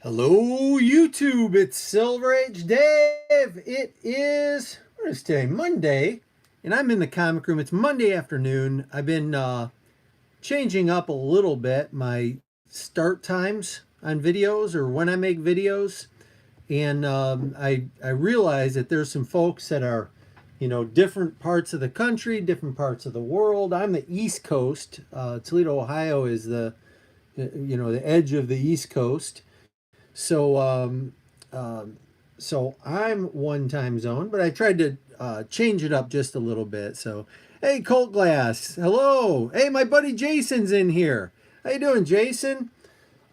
Hello, YouTube. It's Silver Age Dave. It is, what is today? Monday, and I'm in the comic room. It's Monday afternoon. I've been changing up a little bit my start times on videos or when I make videos, and I realize that there's some folks that are, different parts of the country, different parts of the world. I'm the East Coast. Toledo, Ohio is the edge of the East Coast. So, so I'm one time zone, but I tried to change it up just a little bit. So, hey, Colt Glass, hello. Hey, my buddy Jason's in here. How you doing, Jason?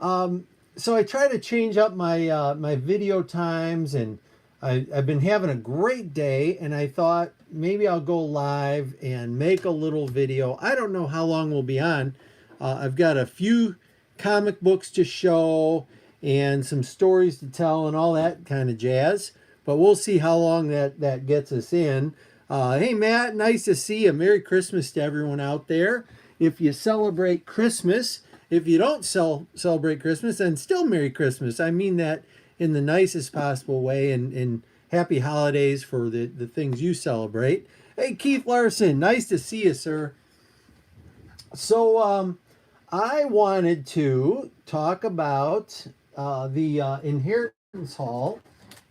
So I try to change up my video times, and I've been having a great day, and I thought maybe I'll go live and make a little video. I don't know how long we'll be on. I've got a few comic books to show and some stories to tell and all that kind of jazz. But we'll see how long that gets us in. Hey, Matt, nice to see you. Merry Christmas to everyone out there. If you celebrate Christmas, if you don't celebrate Christmas, then still Merry Christmas. I mean that in the nicest possible way, and happy holidays for the things you celebrate. Hey, Keith Larson, nice to see you, sir. So, I wanted to talk about the Inheritance Hall,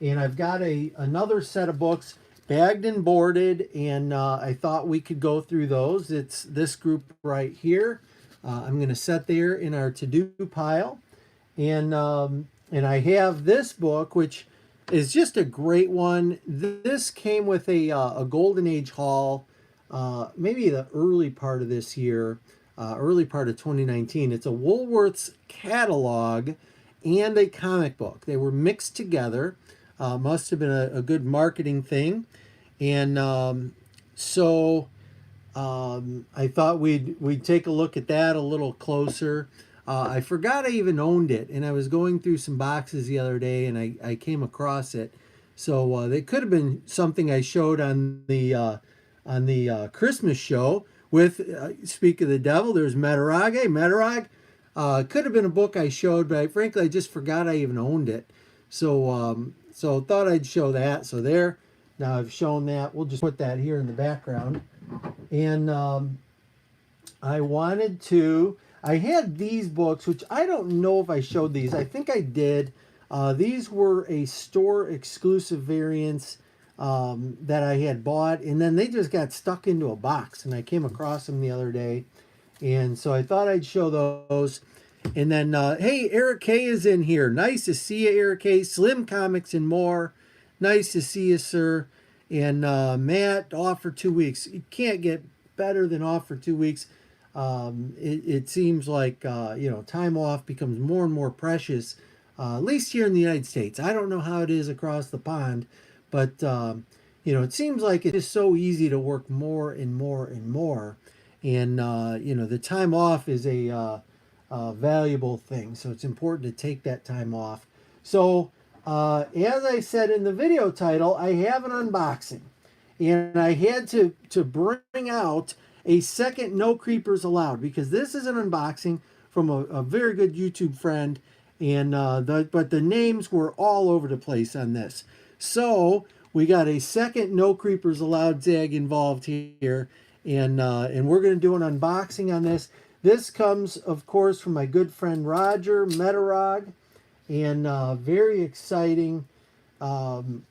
and I've got another set of books bagged and boarded, and I thought we could go through those. It's this group right here. I'm going to set there in our to-do pile, and I have this book, which is just a great one. This came with a Golden Age haul, maybe the early part of this year. Early part of 2019. It's a Woolworth's catalog and a comic book. They were mixed together. Must have been a good marketing thing. And I thought we'd take a look at that a little closer. I forgot I even owned it, and I was going through some boxes the other day, and I came across it. So they could have been something I showed on the Christmas show. With Speak of the Devil, there's Metarog. Hey, Metarog. Could have been a book I showed, but frankly, I just forgot I even owned it. So thought I'd show that. So there, now I've shown that. We'll just put that here in the background. And I had these books, which I don't know if I showed these. I think I did. These were a store exclusive variants that I had bought, and then they just got stuck into a box, and I came across them the other day, and so I thought I'd show those. And then hey, Eric K is in here. Nice to see you, Eric K. Slim Comics and More, nice to see you, sir. And Matt, off for 2 weeks. You can't get better than off for 2 weeks. It seems like time off becomes more and more precious, at least here in the United States. I don't know how it is across the pond, but it seems like it's just so easy to work more and more and more, and the time off is a valuable thing. So it's important to take that time off. So as I said in the video title, I have an unboxing, and I had to bring out a second No Creepers Allowed, because this is an unboxing from a very good YouTube friend, and but the names were all over the place on this. So we got a second No Creepers Allowed Zag involved here, and we're going to do an unboxing on this. This comes, of course, from my good friend Roger Metarog, and very exciting. Roger's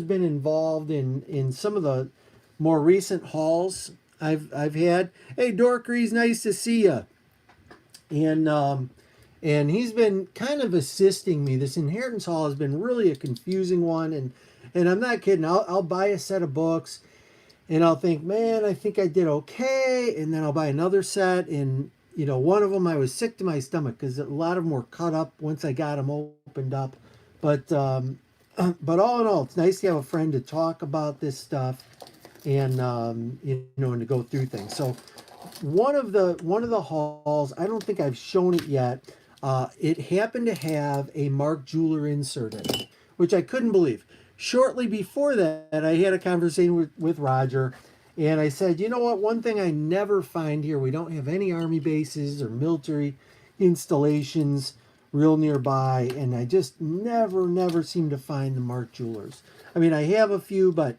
been involved in some of the more recent hauls I've had. Hey, Dorkery's nice to see you, and he's been kind of assisting me. This Inheritance Hall has been really a confusing one, and I'm not kidding. I'll buy a set of books, and I'll think, man, I think I did okay, and then I'll buy another set, and one of them I was sick to my stomach because a lot of them were cut up once I got them opened up. But all in all, it's nice to have a friend to talk about this stuff, and and to go through things. So one of the hauls, I don't think I've shown it yet. It happened to have a Mark Jeweler insert in it, which I couldn't believe. Shortly before that, I had a conversation with Roger, and I said, you know what, one thing I never find here, we don't have any army bases or military installations real nearby, and I just never seem to find the Mark Jewelers. I mean, I have a few, but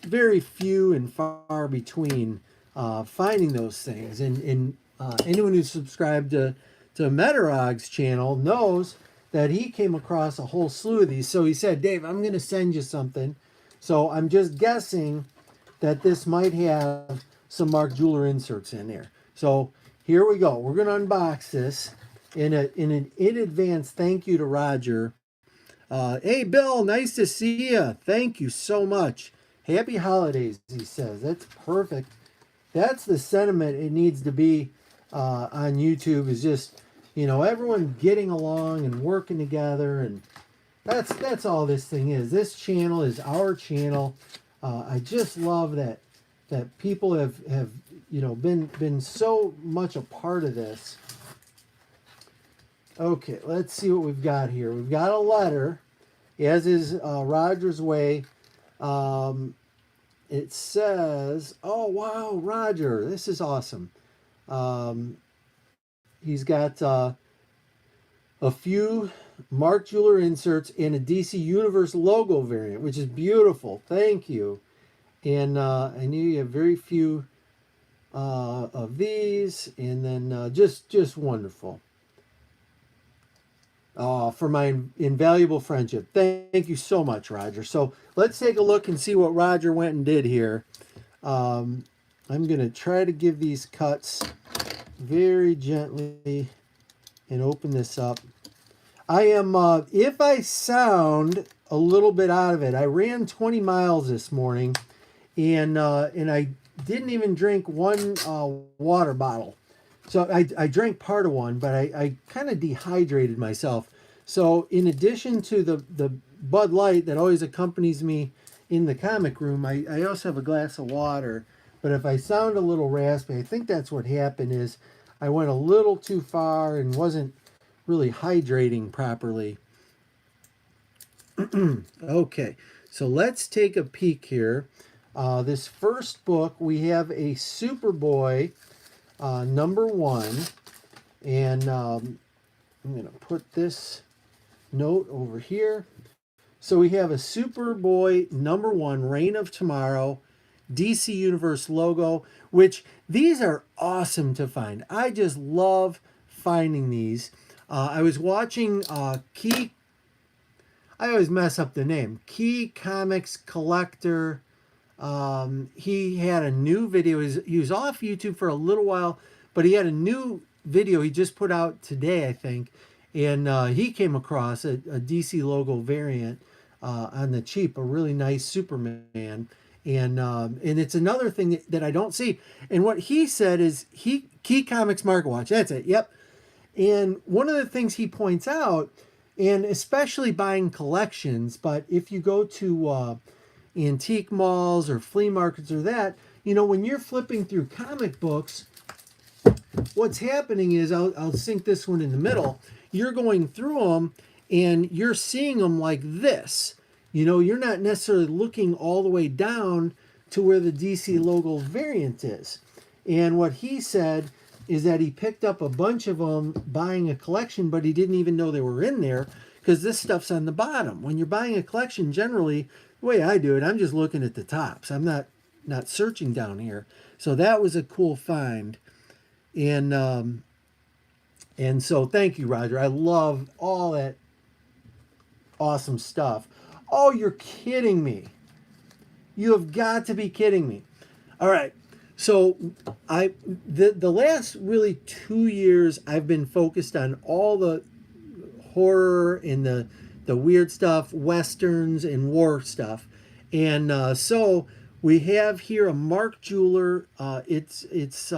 very few and far between finding those things. And anyone who's subscribed to Metarog's channel knows that he came across a whole slew of these. So he said, Dave, I'm going to send you something. So I'm just guessing that this might have some Mark Jeweler inserts in there. So here we go. We're going to unbox this. In advance, thank you to Roger. Hey, Bill, nice to see you. Thank you so much. Happy holidays, he says. That's perfect. That's the sentiment it needs to be on YouTube, is just, everyone getting along and working together. And that's all this thing is. This channel is our channel. I just love that people have been so much a part of this. Okay, let's see what we've got here. We've got a letter, as is Roger's way. It says, oh, wow, Roger, this is awesome. He's got a few Mark Jeweler inserts in a DC Universe logo variant, which is beautiful. Thank you. And I knew you have very few of these, and then just wonderful. For my invaluable friendship. Thank you so much, Roger. So let's take a look and see what Roger went and did here. I'm going to try to give these cuts very gently and open this up. I am, if I sound a little bit out of it, I ran 20 miles this morning, and I didn't even drink one water bottle. So I drank part of one, but I kind of dehydrated myself. So in addition to the Bud Light that always accompanies me in the comic room, I also have a glass of water. But if I sound a little raspy, I think that's what happened, is I went a little too far and wasn't really hydrating properly. Okay, so let's take a peek here. This first book, we have a Superboy #1, and I'm going to put this note over here. So we have a Superboy #1, Reign of Tomorrow, DC Universe logo, which these are awesome to find. I just love finding these. I was watching I always mess up the name, Key Comics Collector. He had a new video. He was off YouTube for a little while, but he had a new video he just put out today, I think. And he came across a DC logo variant on the cheap, a really nice Superman. And it's another thing that I don't see. And what he said is Key Comics Market Watch. That's it. Yep. And one of the things he points out, and especially buying collections, but if you go to antique malls or flea markets or that, when you're flipping through comic books, what's happening is, I'll sink this one in the middle. You're going through them and you're seeing them like this. You're not necessarily looking all the way down to where the DC logo variant is. And what he said is that he picked up a bunch of them buying a collection, but he didn't even know they were in there, because this stuff's on the bottom. When you're buying a collection, generally, the way I do it, I'm just looking at the tops. I'm not searching down here. So that was a cool find. And so thank you, Roger. I love all that awesome stuff. Oh, you're kidding me. You have got to be kidding me. All right. So the last really 2 years, I've been focused on all the horror and the weird stuff, westerns and war stuff. And so we have here a Mark Jeweler. It's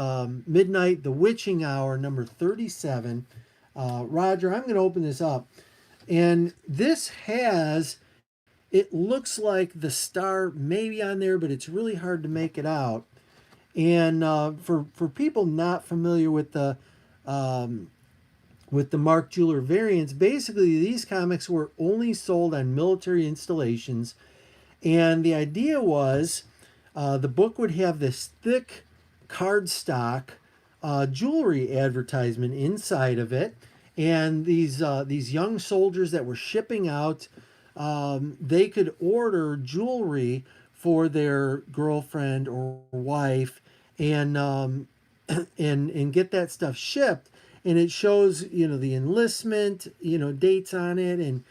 Midnight, The Witching Hour, number 37. Roger, I'm going to open this up. And this has, it looks like the star maybe on there, but it's really hard to make it out. And for people not familiar with the Mark Jeweler variants, basically these comics were only sold on military installations, and the idea was the book would have this thick cardstock jewelry advertisement inside of it, and these young soldiers that were shipping out, they could order jewelry for their girlfriend or wife, and and get that stuff shipped, and it shows the enlistment dates on it, and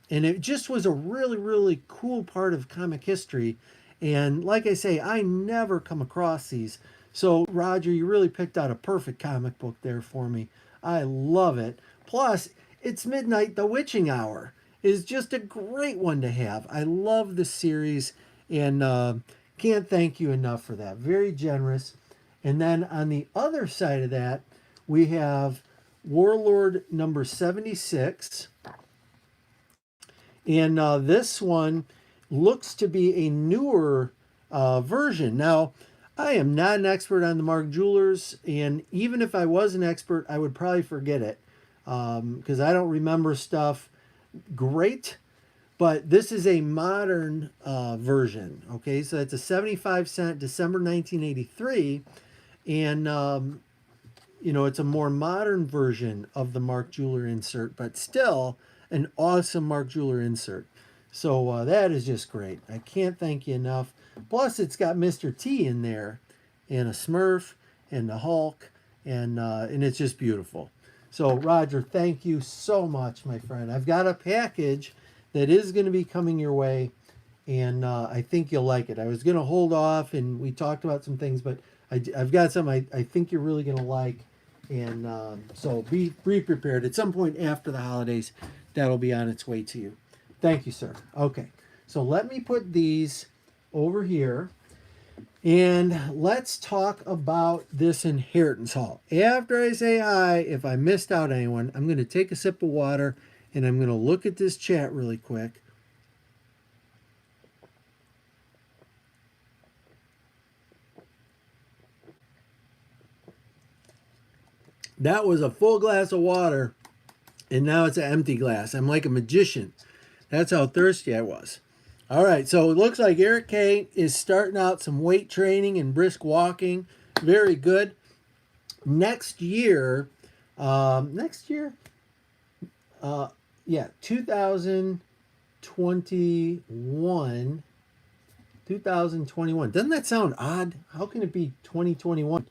it just was a really really cool part of comic history. And like I say, I never come across these. So Roger, you really picked out a perfect comic book there for me. I love it. Plus, it's midnight. The Witching Hour is just a great one to have. I love the series, and can't thank you enough for that. Very generous. And then on the other side of that, we have Warlord number 76. And this one looks to be a newer version. Now, I am not an expert on the Mark Jewelers, and even if I was an expert, I would probably forget it because I don't remember stuff great. But this is a modern version. Okay, so it's a 75-cent, December 1983, and it's a more modern version of the Mark Jeweler insert, but still an awesome Mark Jeweler insert. So that is just great. I can't thank you enough. Plus, it's got Mr. T in there, and a Smurf, and the Hulk, and it's just beautiful. So Roger, thank you so much, my friend. I've got a package that is going to be coming your way, and I think you'll like it. I was going to hold off, and we talked about some things, but I've got some I think you're really going to like, and so be prepared. At some point after the holidays, that'll be on its way to you. Thank you, sir. Okay, so let me put these over here, and let's talk about this inheritance haul. After I say hi, if I missed out anyone, I'm going to take a sip of water, and I'm going to look at this chat really quick. That was a full glass of water, and now it's an empty glass. I'm like a magician. That's how thirsty I was. All right, so it looks like Eric K is starting out some weight training and brisk walking. Very good. Next year, 2021. 2021. Doesn't that sound odd? How can it be 2021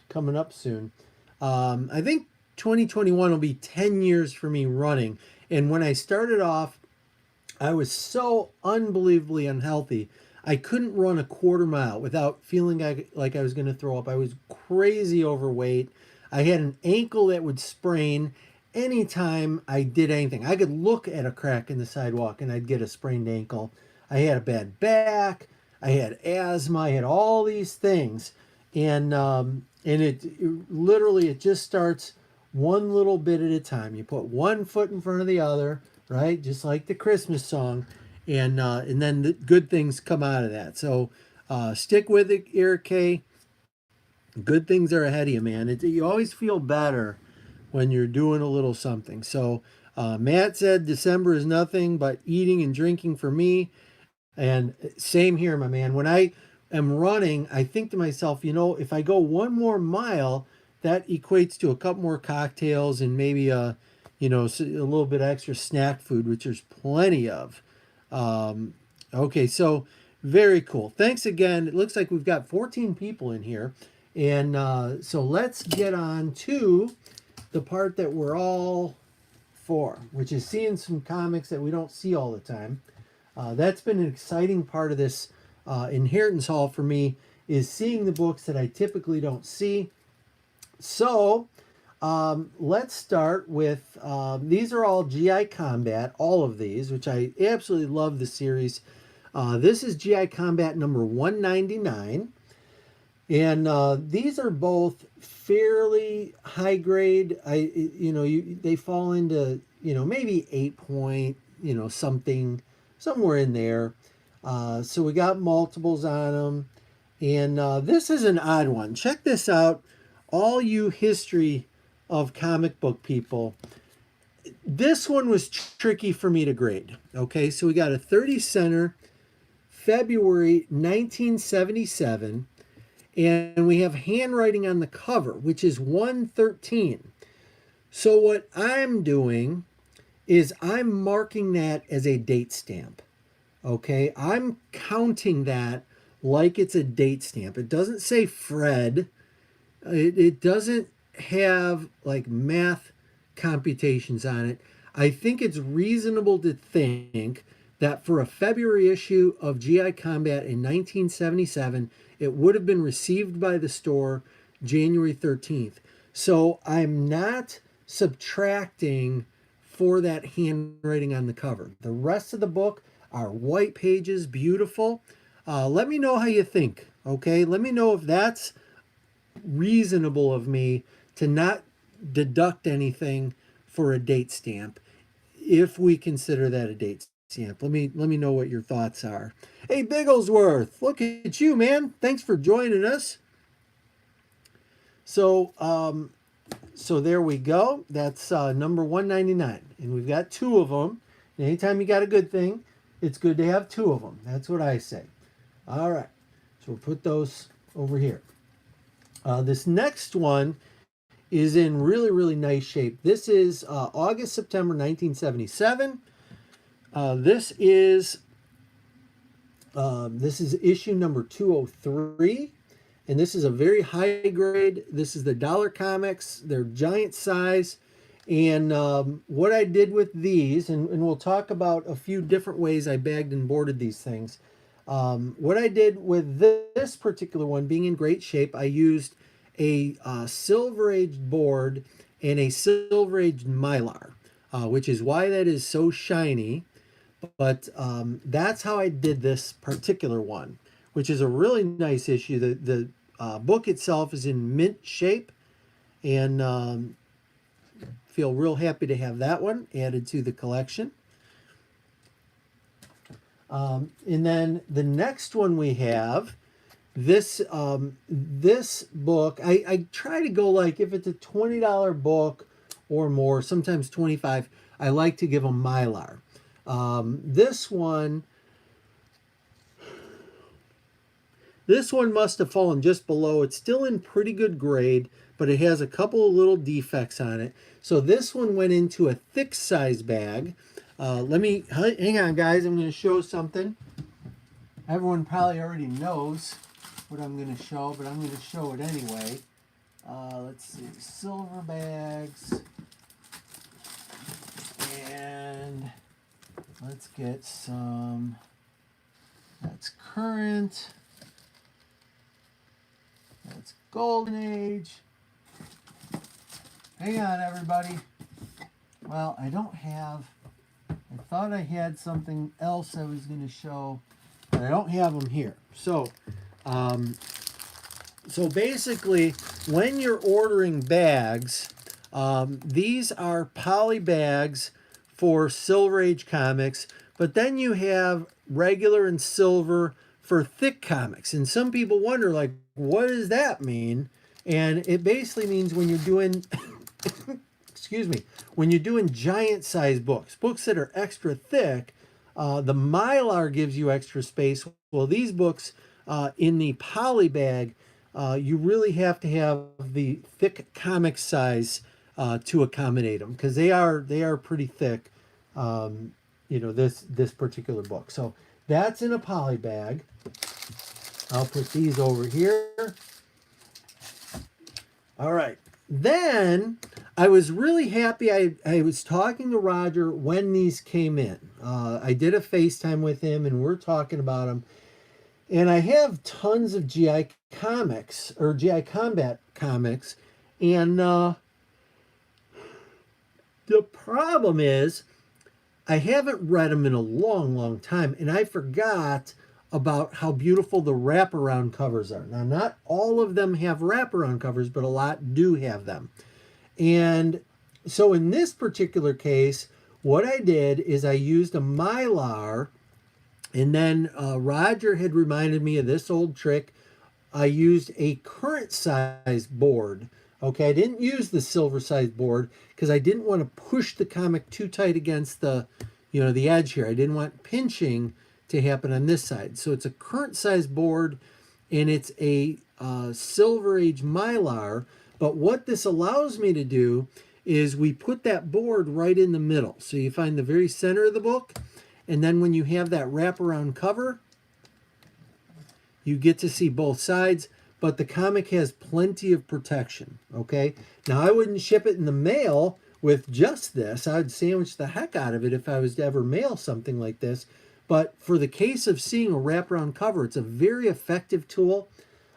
coming up soon? I think 2021 will be 10 years for me running. And when I started off, I was so unbelievably unhealthy. I couldn't run a quarter mile without feeling like I was going to throw up. I was crazy overweight. I had an ankle that would sprain anytime I did anything. I could look at a crack in the sidewalk and I'd get a sprained ankle. I had a bad back. I had asthma. I had all these things. And it literally, it just starts one little bit at a time. You put one foot in front of the other, right? Just like the Christmas song, and then the good things come out of that. So stick with it, Eric K. Good things are ahead of you, man. You always feel better when you're doing a little something. So Matt said December is nothing but eating and drinking for me, and same here, my man. When I am running, I think to myself, if I go one more mile, that equates to a couple more cocktails and maybe a little bit extra snack food, which there's plenty of. Okay, so very cool. Thanks again. It looks like we've got 14 people in here. And so let's get on to the part that we're all for, which is seeing some comics that we don't see all the time. That's been an exciting part of this inheritance haul for me, is seeing the books that I typically don't see. So let's start with, these are all GI Combat, all of these, which I absolutely love the series. This is GI Combat number 199. And these are both fairly high grade. They fall into, maybe 8 point, something, somewhere in there. So we got multiples on them. And this is an odd one. Check this out. All you history of comic book people, this one was tricky for me to grade. Okay, so we got a 30 center, February 1977, and we have handwriting on the cover, which is 113. So what I'm doing is I'm marking that as a date stamp. Okay, I'm counting that like it's a date stamp. It doesn't say Fred. It doesn't have like math computations on it. I think it's reasonable to think that for a February issue of GI Combat in 1977, it would have been received by the store January 13th. So I'm not subtracting for that handwriting on the cover. The rest of the book are white pages, beautiful. Let me know how you think, okay? Let me know if that's reasonable of me to not deduct anything for a date stamp if we consider that a date stamp. Let me know what your thoughts are. Hey Bigglesworth, look at you, man. Thanks for joining us. So there we go. That's number 199, and we've got two of them. And anytime you got a good thing, it's good to have two of them. That's what I say. All right, so we'll put those over here. This next one is in really, really nice shape. This is August, September 1977. This is issue number 203, and this is a very high grade. This is the Dollar Comics. They're giant size. And what I did with these, and we'll talk about a few different ways I bagged and boarded these things. What I did with this particular one being in great shape, I used a silver-aged board and a silver-aged mylar, which is why that is so shiny. But that's how I did this particular one, which is a really nice issue. The book itself is in mint shape, and feel real happy to have that one added to the collection. And then the next one we have, this book, I try to go like if it's a $20 book or more, sometimes 25, I like to give them Mylar. This one must have fallen just below. It's still in pretty good grade, but it has a couple of little defects on it. So this one went into a thick size bag. Hang on guys, I'm going to show something. Everyone probably already knows what I'm going to show, but I'm going to show it anyway. Let's see, silver bags. And let's get some, that's current. That's golden age. Hang on everybody. Well, I don't have, I thought I had something else I was going to show, but I don't have them here. So basically, when you're ordering bags, these are poly bags for Silver Age comics, but then you have regular and silver for thick comics. And some people wonder, like, what does that mean? And it basically means when you're doing, excuse me, when you're doing giant size books that are extra thick, the Mylar gives you extra space. Well, these books in the poly bag, you really have to have the thick comic size to accommodate them, because they are pretty thick. This particular book. So that's in a poly bag. I'll put these over here. All right. Then I was really happy. I was talking to Roger when these came in. I did a FaceTime with him and we're talking about them. And I have tons of GI comics or GI Combat comics. And the problem is I haven't read them in a long, long time. And I forgot about how beautiful the wraparound covers are. Now, not all of them have wraparound covers, but a lot do have them. And so in this particular case, what I did is I used a Mylar, and then Roger had reminded me of this old trick. I used a current size board. Okay, I didn't use the silver size board because I didn't want to push the comic too tight against the, the edge here. I didn't want pinching to happen on this side. So it's a current size board, and it's a Silver Age Mylar. But what this allows me to do is we put that board right in the middle. So you find the very center of the book, and then when you have that wraparound cover, you get to see both sides, but the comic has plenty of protection, okay? Now, I wouldn't ship it in the mail with just this. I'd sandwich the heck out of it if I was to ever mail something like this. But for the case of seeing a wraparound cover, it's a very effective tool.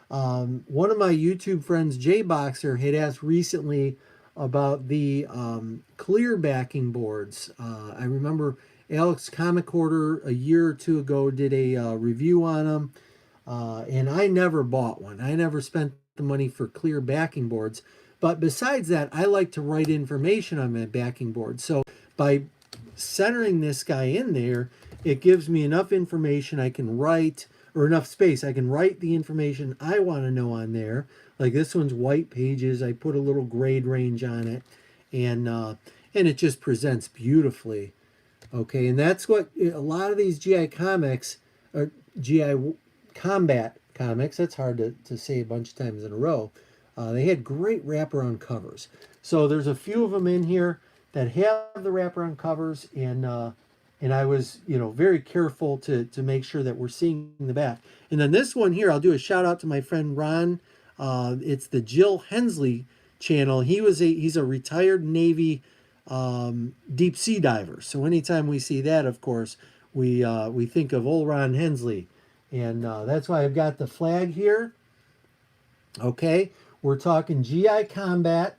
One of my YouTube friends, Jay Boxer, had asked recently about the clear backing boards. I remember Alex Comic Hoarder a year or two ago did a review on them. And I never bought one. I never spent the money for clear backing boards. But besides that, I like to write information on my backing board. So by centering this guy in there, it gives me enough information I can write, or enough space. I can write the information I want to know on there. Like this one's white pages. I put a little grade range on it. And it just presents beautifully. Okay, and that's what a lot of these GI comics, or GI Combat comics, that's hard to say a bunch of times in a row, they had great wraparound covers. So there's a few of them in here that have the wraparound covers, and I was, very careful to make sure that we're seeing the back. And then this one here, I'll do a shout out to my friend Ron. It's the Jill Hensley channel. He's a retired Navy deep sea diver. So anytime we see that, of course, we think of old Ron Hensley. And that's why I've got the flag here. Okay, we're talking GI Combat,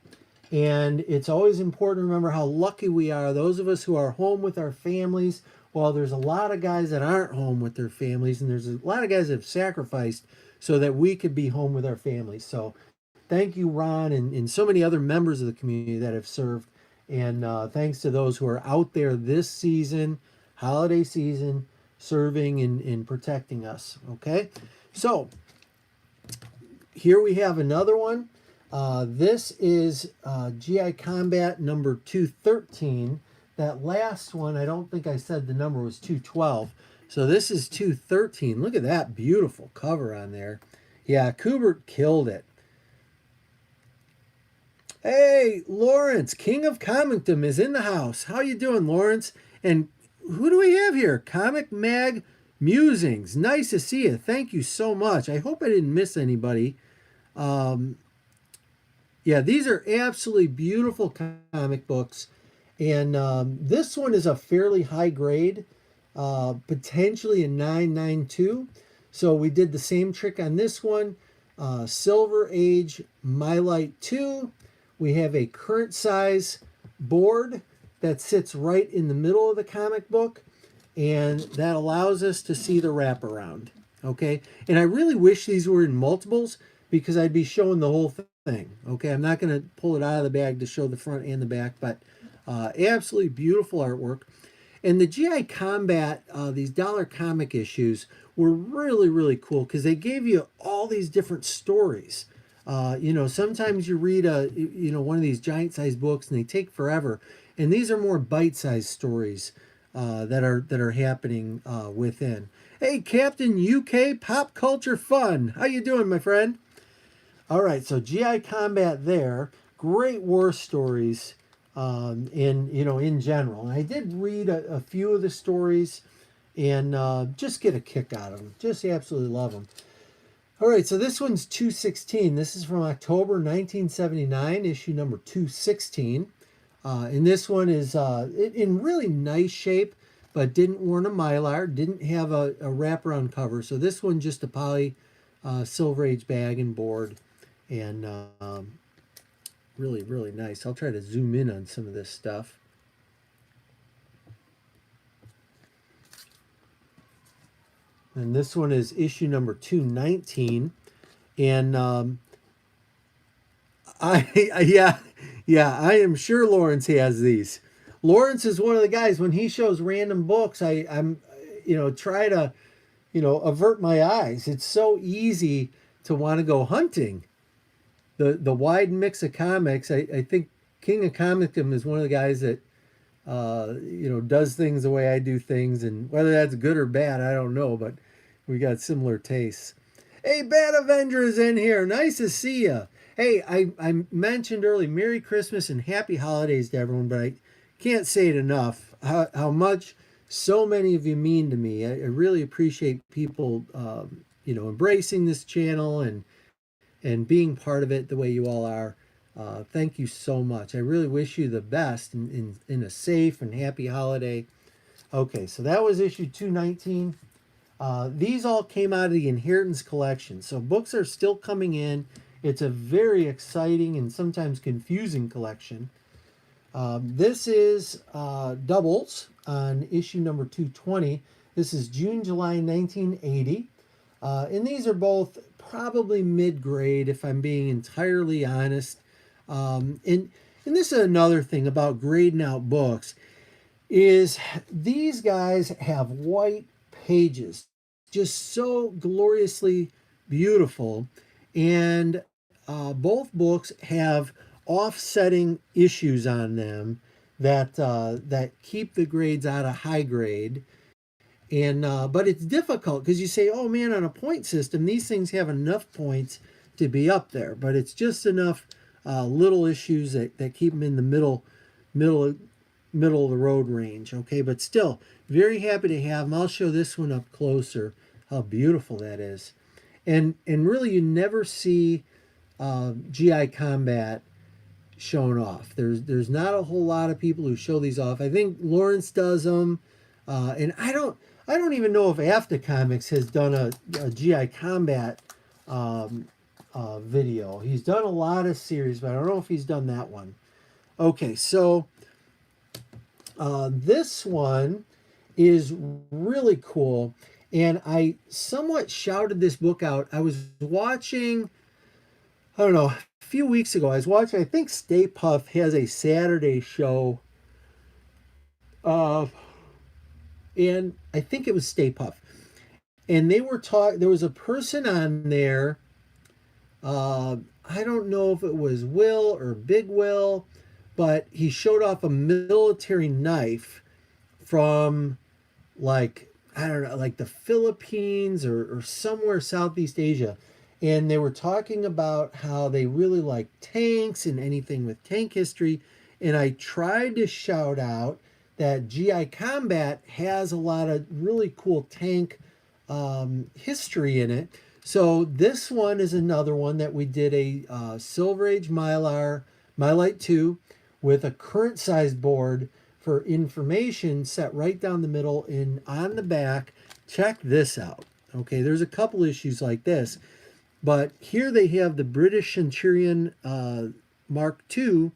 and it's always important to remember how lucky we are, those of us who are home with our families. Well, there's a lot of guys that aren't home with their families, and there's a lot of guys that have sacrificed so that we could be home with our families. So thank you, Ron, and so many other members of the community that have served. And thanks to those who are out there this season, holiday season, serving and protecting us. Okay, so here we have another one. This is GI Combat number 213. That last one, I don't think I said the number was 212. So this is 213. Look at that beautiful cover on there. Yeah, Kubert killed it. Hey, Lawrence, King of Comicdom is in the house. How you doing, Lawrence? And who do we have here? Comic Mag Musings. Nice to see you. Thank you so much. I hope I didn't miss anybody. Yeah, these are absolutely beautiful comic books. And this one is a fairly high grade, potentially a 992. So we did the same trick on this one. Silver Age Mylite 2. We have a current size board that sits right in the middle of the comic book, and that allows us to see the wraparound. Okay, and I really wish these were in multiples because I'd be showing the whole thing. Okay, I'm not going to pull it out of the bag to show the front and the back, but absolutely beautiful artwork. And the GI Combat, these dollar comic issues were really, really cool because they gave you all these different stories. Sometimes you read one of these giant sized books and they take forever. And these are more bite-sized stories that are happening within. Hey, Captain UK Pop Culture Fun. How you doing, my friend? All right, so GI Combat there. Great war stories in general. And I did read a few of the stories and just get a kick out of them. Just absolutely love them. All right, so this one's 216. This is from October 1979, issue number 216. And this one is in really nice shape, but didn't warn a Mylar, didn't have a wraparound cover. So this one just a poly Silver Age bag and board. And really, really nice. I'll try to zoom in on some of this stuff. And this one is issue number 219. And I am sure Lawrence has these. Lawrence is one of the guys, when he shows random books, I'm try to, avert my eyes. It's so easy to want to go hunting. The wide mix of comics, I think King of Comicdom is one of the guys that does things the way I do things, and whether that's good or bad, I don't know, but we got similar tastes. Hey, Bad Avenger is in here. Nice to see you. Hey, I mentioned earlier Merry Christmas and Happy Holidays to everyone, but I can't say it enough how much so many of you mean to me. I really appreciate people, embracing this channel and being part of it the way you all are. Thank you so much. I really wish you the best in a safe and happy holiday. Okay, so that was issue 219. These all came out of the Inheritance collection. So books are still coming in. It's a very exciting and sometimes confusing collection. This is doubles on issue number 220. This is June, July 1980. And these are both probably mid grade, if I'm being entirely honest. And this is another thing about grading out books is these guys have white pages, just so gloriously beautiful, and both books have offsetting issues on them that keep the grades out of high grade. And but it's difficult because you say, oh man, on a point system, these things have enough points to be up there, but it's just enough little issues that keep them in the middle middle of the road range. Okay, but still very happy to have them. I'll show this one up closer, how beautiful that is. And really you never see GI Combat shown off. There's not a whole lot of people who show these off. I think Lawrence does them, and I don't even know if AFTA Comics has done a GI Combat video. He's done a lot of series, but I don't know if he's done that one. Okay, so this one is really cool, and I somewhat shouted this book out. I was watching, I don't know, a few weeks ago, I was watching, I think Stay Puft has a Saturday show, uh, and I think it was Stay Puft. And they were talking, there was a person on there, I don't know if it was Will or Big Will, but he showed off a military knife from, like, I don't know, like the Philippines or somewhere Southeast Asia. And they were talking about how they really like tanks and anything with tank history. And I tried to shout out that GI Combat has a lot of really cool tank history in it. So this one is another one that we did a Silver Age Mylar, Mylite 2, with a current sized board for information set right down the middle. And on the back, check this out. Okay, there's a couple issues like this, but here they have the British Centurion Mark II,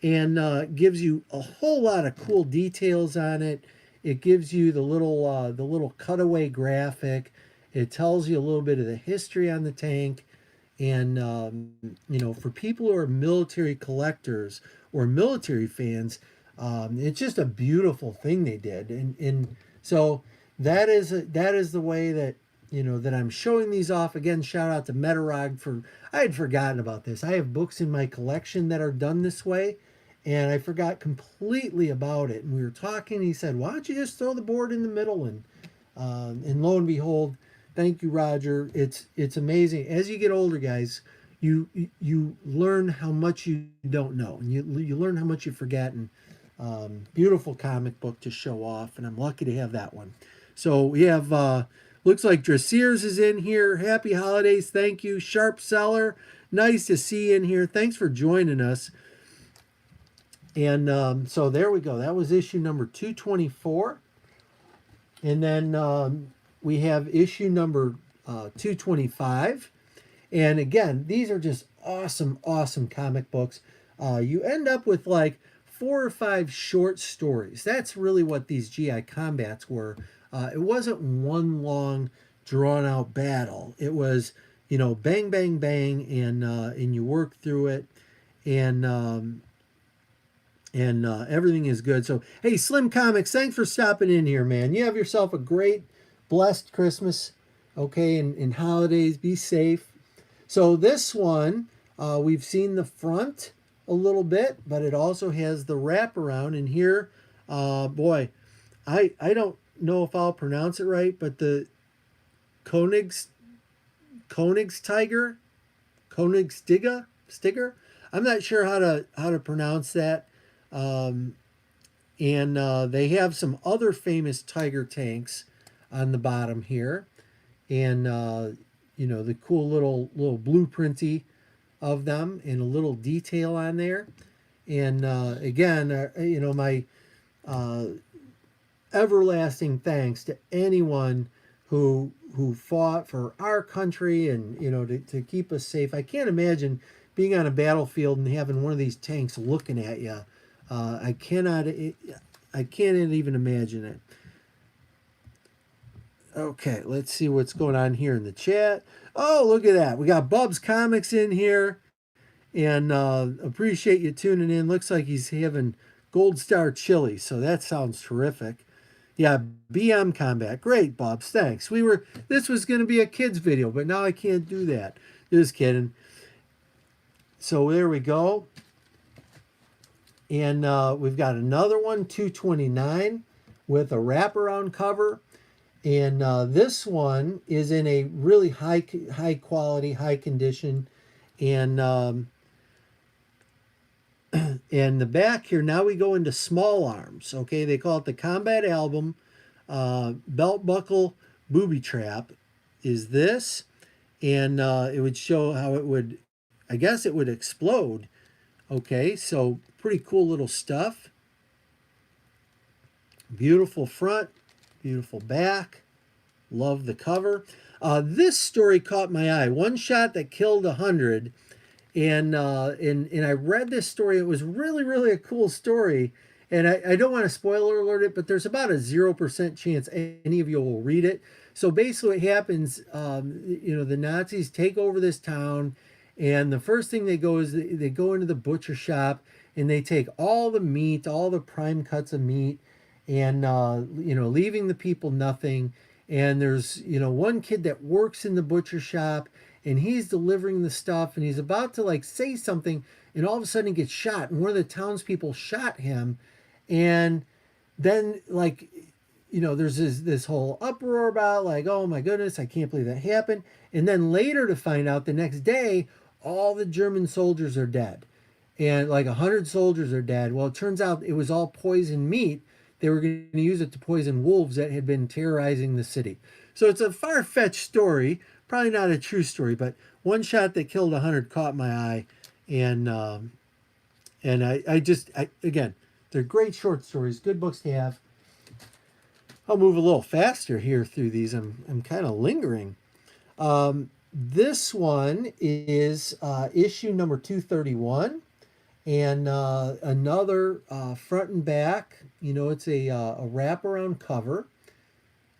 and gives you a whole lot of cool details on it. It gives you the little cutaway graphic. It tells you a little bit of the history on the tank. And for people who are military collectors or military fans, it's just a beautiful thing they did. And so that is the way that that I'm showing these off. Again, shout out to Metarog for, I had forgotten about this. I have books in my collection that are done this way, and I forgot completely about it. And we were talking, and he said, why don't you just throw the board in the middle? And lo and behold, thank you, Roger. It's amazing. As you get older, guys, you learn how much you don't know, and you learn how much you forget. And beautiful comic book to show off, and I'm lucky to have that one. So we have looks like Dressiers is in here. Happy holidays. Thank you. Sharp Seller, nice to see you in here. Thanks for joining us. And so there we go. That was issue number 224. And then we have issue number 225. And again, these are just awesome, awesome comic books. You end up with like 4 or 5 short stories. That's really what these GI Combats were. It wasn't one long, drawn-out battle. It was, bang, bang, bang, and you work through it, and everything is good. So, hey, Slim Comics, thanks for stopping in here, man. You have yourself a great, blessed Christmas, okay, and holidays. Be safe. So this one, we've seen the front a little bit, but it also has the wraparound. And here, boy, I don't know if I'll pronounce it right, but the Königsstiger, sticker. I'm not sure how to pronounce that. And they have some other famous Tiger tanks on the bottom here, and you know, the cool little blueprinty of them and a little detail on there. And again, you know, my uh, everlasting thanks to anyone who fought for our country and, you know, to keep us safe. I can't imagine being on a battlefield and having one of these tanks looking at you. I cannot. I can't even imagine it. Okay, let's see what's going on here in the chat. Oh, look at that. We got Bub's Comics in here. And appreciate you tuning in. Looks like he's having Gold Star chili, so that sounds terrific. Yeah, BM Combat. Great, Bubs. Thanks. This was going to be a kids video, but now I can't do that. Just kidding. So there we go. And we've got another one, 229, with a wraparound cover. And this one is in a really high quality, high condition. And and the back here, now we go into small arms. Okay, they call it the Combat Album. Belt buckle booby trap is this. And it would show how it would, I guess it would explode. Okay, so pretty cool little stuff. Beautiful front, beautiful back. Love the cover. This story caught my eye. One shot that killed 100. And I read this story. It was really a cool story. And I don't want to spoiler alert it, but there's about a 0% chance any of you will read it. So basically what happens, you know, the Nazis take over this town, and the first thing they go is they go into the butcher shop, and they take all the meat, all the prime cuts of meat, and, you know, leaving the people nothing. And there's, you know, one kid that works in the butcher shop, and he's delivering the stuff, and he's about to like say something, and all of a sudden he gets shot, and one of the townspeople shot him. And then, like, you know, there's this whole uproar about like, oh my goodness, I can't believe that happened. And then later to find out the next day, all the German soldiers are dead, and like 100 soldiers are dead. Well, it turns out it was all poisoned meat. They were going to use it to poison wolves that had been terrorizing the city. So it's a far-fetched story, probably not a true story, but one shot that killed 100 caught my eye. And again, they're great short stories, good books to have. I'll move a little faster here through these. I'm kind of lingering. This one is issue number 231. And another front and back, you know, it's a wraparound cover.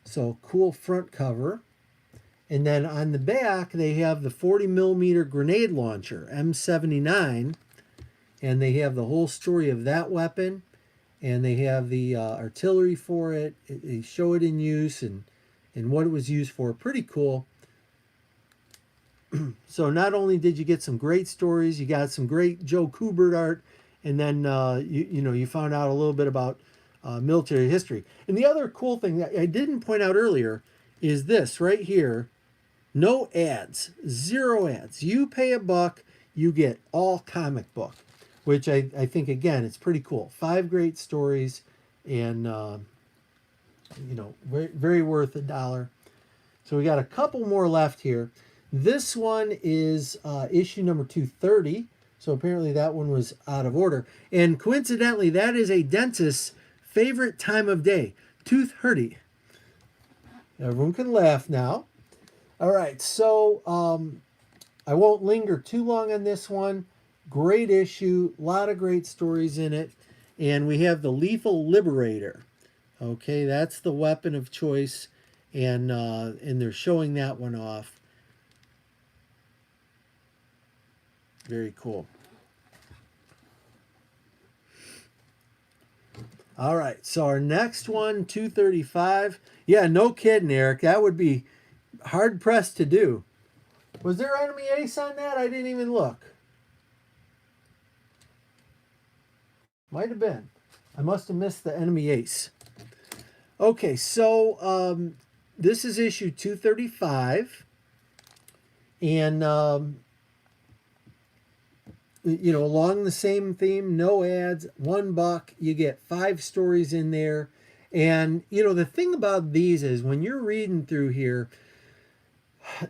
So cool front cover. And then on the back, they have the 40 millimeter grenade launcher, M79. And they have the whole story of that weapon. And they have the artillery for it. They show it in use and what it was used for. Pretty cool. So not only did you get some great stories, you got some great Joe Kubert art, and then you found out a little bit about military history. And the other cool thing that I didn't point out earlier is this right here. No ads, 0 ads. You pay $1, you get all comic book, which I think, again, it's pretty cool. 5 great stories, and you know, very worth $1. So we got a couple more left here. This one is issue number 230. So apparently that one was out of order. And coincidentally, that is a dentist's favorite time of day, tooth hurty. Everyone can laugh now. All right, so I won't linger too long on this one. Great issue, a lot of great stories in it. And we have the Lethal Liberator. Okay, that's the weapon of choice. And they're showing that one off. Very cool. All right, so our next one, 235. Yeah, no kidding, Eric. That would be hard-pressed to do. Was there enemy ace on that? I didn't even look. Might have been. I must have missed the enemy ace. Okay, so this is issue 235. And along the same theme, no ads, $1. You get 5 stories in there. And, the thing about these is when you're reading through here,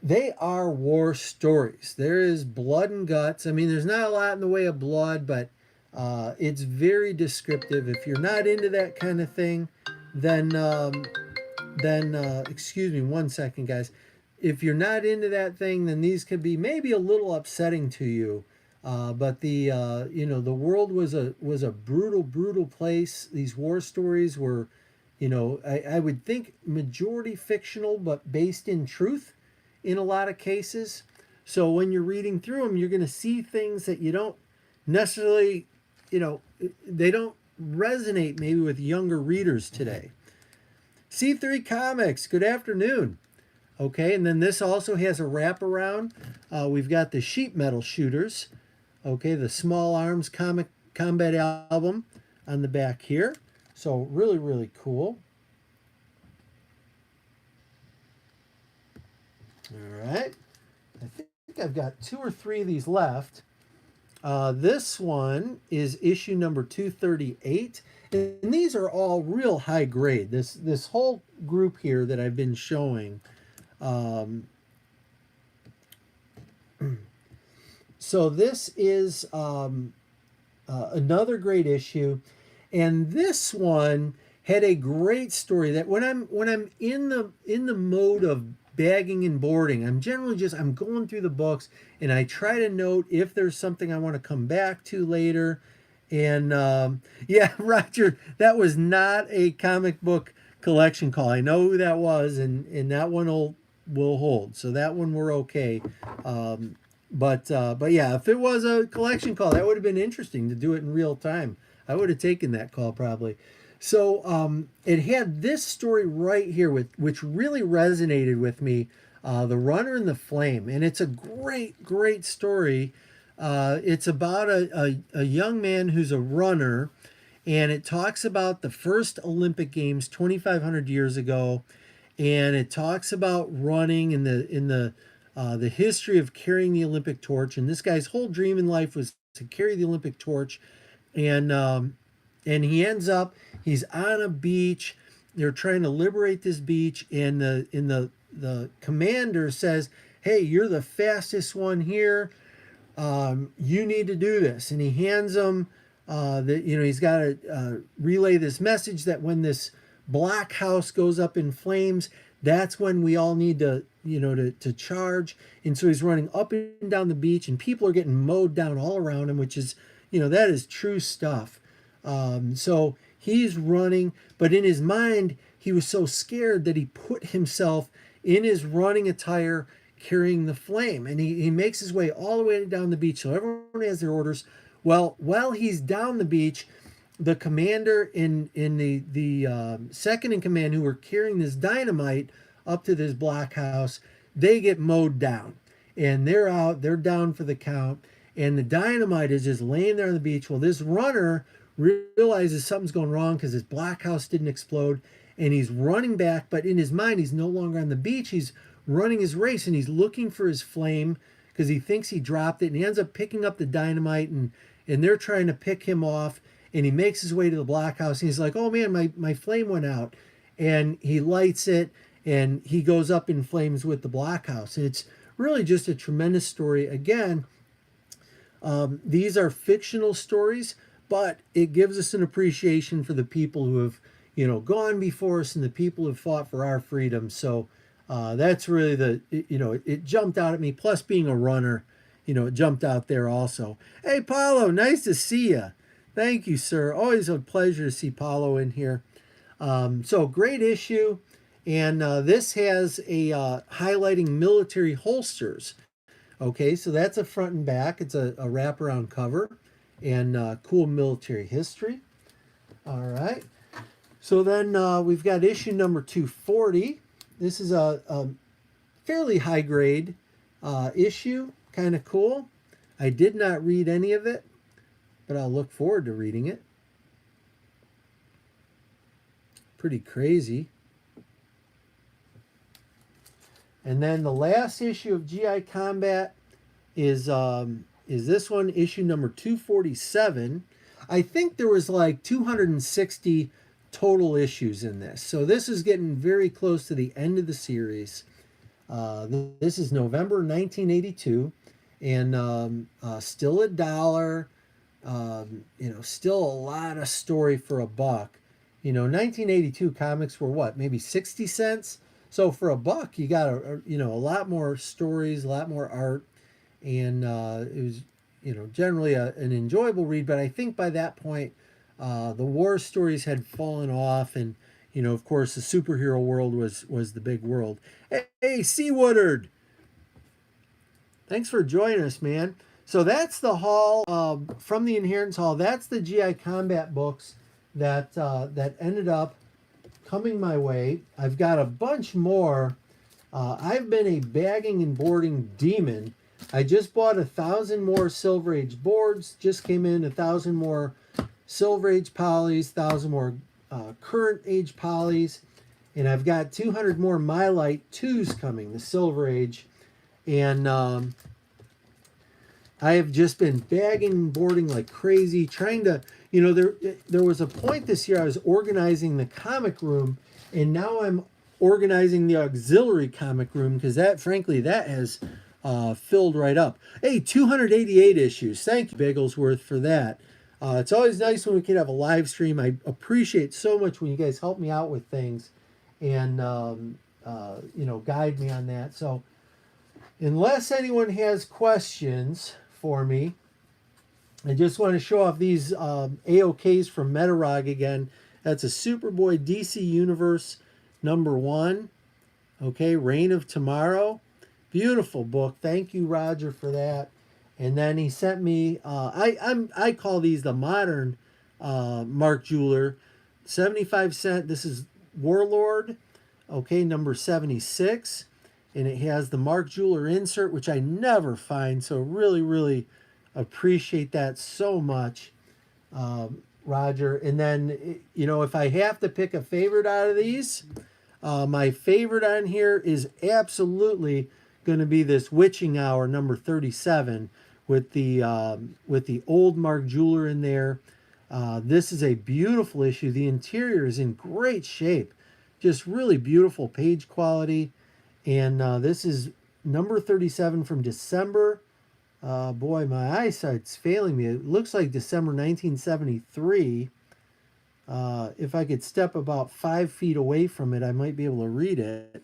they are war stories. There is blood and guts. I mean, there's not a lot in the way of blood, but it's very descriptive. If you're not into that kind of thing, then excuse me one second, guys. If you're not into that thing, then these could be maybe a little upsetting to you. But the world was a brutal place. These war stories were, I would think majority fictional, but based in truth in a lot of cases. So when you're reading through them, you're going to see things that you don't necessarily, they don't resonate maybe with younger readers today. C3 Comics, good afternoon. Okay, and then this also has a wraparound. We've got the sheet metal shooters. Okay, the Small Arms comic combat album on the back here. So really, really cool. All right. I think I've got 2 or 3 of these left. This one is issue number 238. And these are all real high grade. This whole group here that I've been showing. So this is another great issue, and this one had a great story. That when I'm in the mode of bagging and boarding, I'm generally I'm going through the books and I try to note if there's something I want to come back to later. And yeah, Roger, that was not a comic book collection call. I know who that was, and that one will hold. So that one we're okay. But yeah, if it was a collection call, that would have been interesting to do it in real time. I would have taken that call probably. So it had this story right here which really resonated with me, The Runner and the Flame, and it's a great story. It's about a young man who's a runner, and it talks about the first Olympic Games 2,500 years ago, and it talks about running in the history of carrying the Olympic torch. And this guy's whole dream in life was to carry the Olympic torch, and he ends up he's on a beach. They're trying to liberate this beach, and the commander says, "Hey, you're the fastest one here. You need to do this." And he hands him he's got to relay this message that when this black house goes up in flames, that's when we all need to charge. And so he's running up and down the beach, and people are getting mowed down all around him, which is, that is true stuff. So he's running, but in his mind, he was so scared that he put himself in his running attire carrying the flame. And he makes his way all the way down the beach. So everyone has their orders. Well, while he's down the beach, the commander in the second in command, who were carrying this dynamite up to this black house, they get mowed down. And they're down for the count. And the dynamite is just laying there on the beach. Well, this runner realizes something's going wrong because his black house didn't explode. And he's running back, but in his mind, he's no longer on the beach. He's running his race, and he's looking for his flame because he thinks he dropped it. And he ends up picking up the dynamite, and they're trying to pick him off. And he makes his way to the black house, and he's like, "Oh man, my flame went out." And he lights it, and he goes up in flames with the black house. And it's really just a tremendous story. Again, these are fictional stories, but it gives us an appreciation for the people who have, gone before us, and the people who have fought for our freedom. So that's really it jumped out at me. Plus, being a runner, it jumped out there also. Hey, Paulo, nice to see you. Thank you, sir. Always a pleasure to see Paulo in here. So great issue. And this has a highlighting military holsters. Okay, so that's a front and back. It's a wraparound cover, and cool military history. All right. So then we've got issue number 240. This is a fairly high grade issue. Kind of cool. I did not read any of it, but I'll look forward to reading it. Pretty crazy. And then the last issue of GI Combat is is this one, issue number 247. I think there was like 260 total issues in this. So this is getting very close to the end of the series. This is November 1982, and still $1. Still a lot of story for $1. 1982 comics were what, maybe 60 cents? So for $1, you got a lot more stories, a lot more art, and it was, generally an enjoyable read. But I think by that point, the war stories had fallen off, and of course, the superhero world was the big world. Hey, C. Woodard, thanks for joining us, man. So that's the haul from the Inheritance Hall. That's the GI Combat books that ended up coming my way. I've got a bunch more. I've been a bagging and boarding demon. I just bought 1,000 more Silver Age boards. Just came in 1,000 more Silver Age polys, 1,000 more current age polys, and I've got 200 more Mylite 2s coming, the Silver Age, and I have just been bagging and boarding like crazy, trying to, there was a point this year I was organizing the comic room, and now I'm organizing the auxiliary comic room, because that has filled right up. Hey, 288 issues. Thank you, Bigglesworth, for that. It's always nice when we can have a live stream. I appreciate so much when you guys help me out with things and, guide me on that. So unless anyone has questions for me, I just want to show off these AOKs from Metarog again. That's a Superboy DC Universe #1. Okay, Reign of Tomorrow. Beautiful book. Thank you, Roger, for that. And then he sent me, I call these the modern Mark Jeweler, 75 cent. This is Warlord, okay, number 76. And it has the Mark Jeweler insert, which I never find. So really, really appreciate that so much, Roger. And then, if I have to pick a favorite out of these, my favorite on here is absolutely going to be this Witching Hour number 37. With the old Mark Jeweler in there. This is a beautiful issue. The interior is in great shape. Just really beautiful page quality. And this is number 37 from December. Boy, my eyesight's failing me. It looks like December 1973. If I could step about 5 feet away from it, I might be able to read it.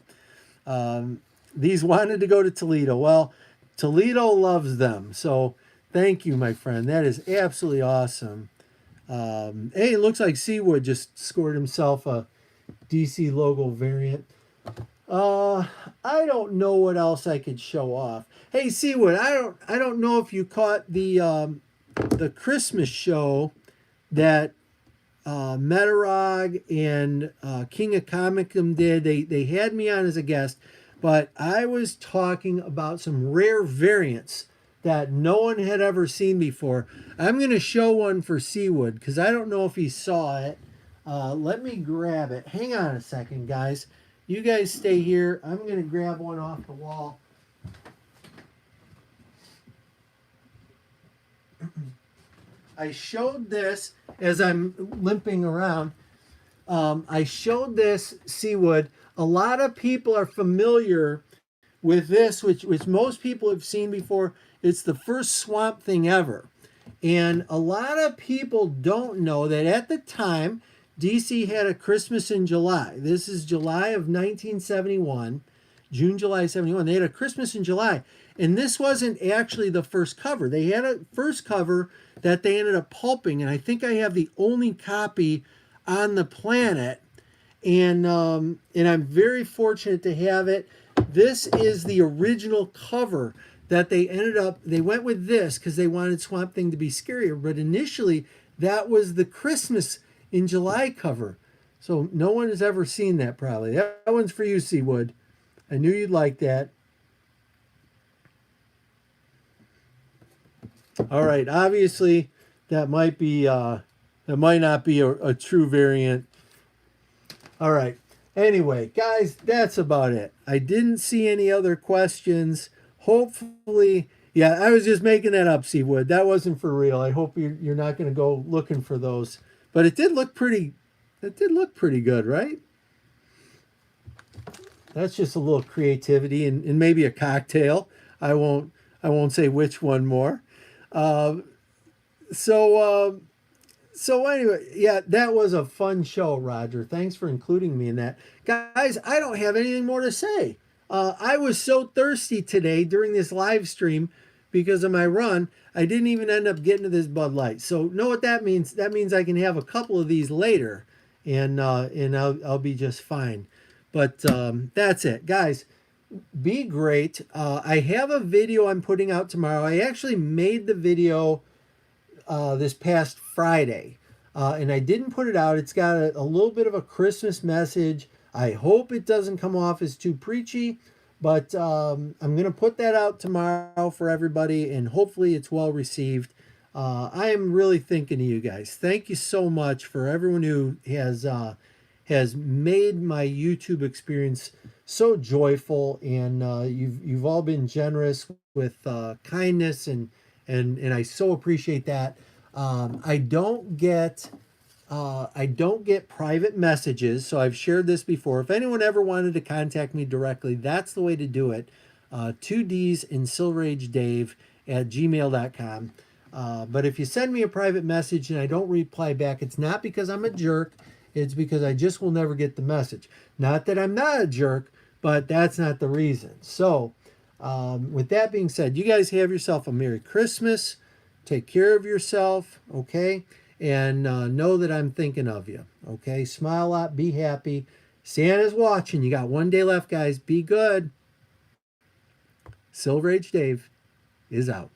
These wanted to go to Toledo. Well, Toledo loves them. So thank you, my friend. That is absolutely awesome. Hey, it looks like Seawood just scored himself a DC logo variant. I don't know what else I could show off. Hey, Seawood, I don't know if you caught the Christmas show that Metarog and King of Comicum did. They had me on as a guest. But I was talking about some rare variants that no one had ever seen before. I'm going to show one for Seawood because I don't know if he saw it. Let me grab it. Hang on a second, guys. You guys stay here. I'm going to grab one off the wall. I showed this as I'm limping around. I showed this, Seawood. A lot of people are familiar with this, which most people have seen before. It's the first Swamp Thing ever. And a lot of people don't know that at the time, DC had a Christmas in July. This is July of 1971, June, July 71. They had a Christmas in July. And this wasn't actually the first cover. They had a first cover that they ended up pulping. And I think I have the only copy on the planet. And I'm very fortunate to have it. This is the original cover that they went with this because they wanted Swamp Thing to be scarier. But initially, that was the Christmas in July cover. So no one has ever seen that probably. That one's for you, Seawood. I knew you'd like that. All right, obviously that might not be a true variant. All right. Anyway, guys, that's about it. I didn't see any other questions. Hopefully, Yeah, I was just making that up, Seawood. That wasn't for real. I hope you're not going to go looking for those. But it did look pretty. It did look pretty good, right? That's just a little creativity and maybe a cocktail. I won't. I won't say which one more. Uh, so so anyway, yeah, that was a fun show, Roger. Thanks for including me in that. Guys, I don't have anything more to say. I was so thirsty today during this live stream because of my run. I didn't even end up getting to this Bud Light. So know what that means? That means I can have a couple of these later, and I'll be just fine. But that's it, guys. Be great. I have a video I'm putting out tomorrow. I actually made the video this past Friday, and I didn't put it out. It's got a little bit of a Christmas message. I hope it doesn't come off as too preachy, but I'm going to put that out tomorrow for everybody, and hopefully it's well received. I am really thinking of you guys. Thank you so much for everyone who has made my YouTube experience so joyful, and you've all been generous with kindness, and I so appreciate that. I don't get private messages, so I've shared this before. If anyone ever wanted to contact me directly, that's the way to do it. 2Ds in Silver Age Dave at gmail.com. But if you send me a private message and I don't reply back, it's not because I'm a jerk. It's because I just will never get the message. Not that I'm not a jerk, but that's not the reason. So, with that being said, you guys have yourself a Merry Christmas. Take care of yourself, okay? And know that I'm thinking of you, okay? Smile a lot, be happy. Santa's watching. You got one day left, guys. Be good. Silver Age Dave is out.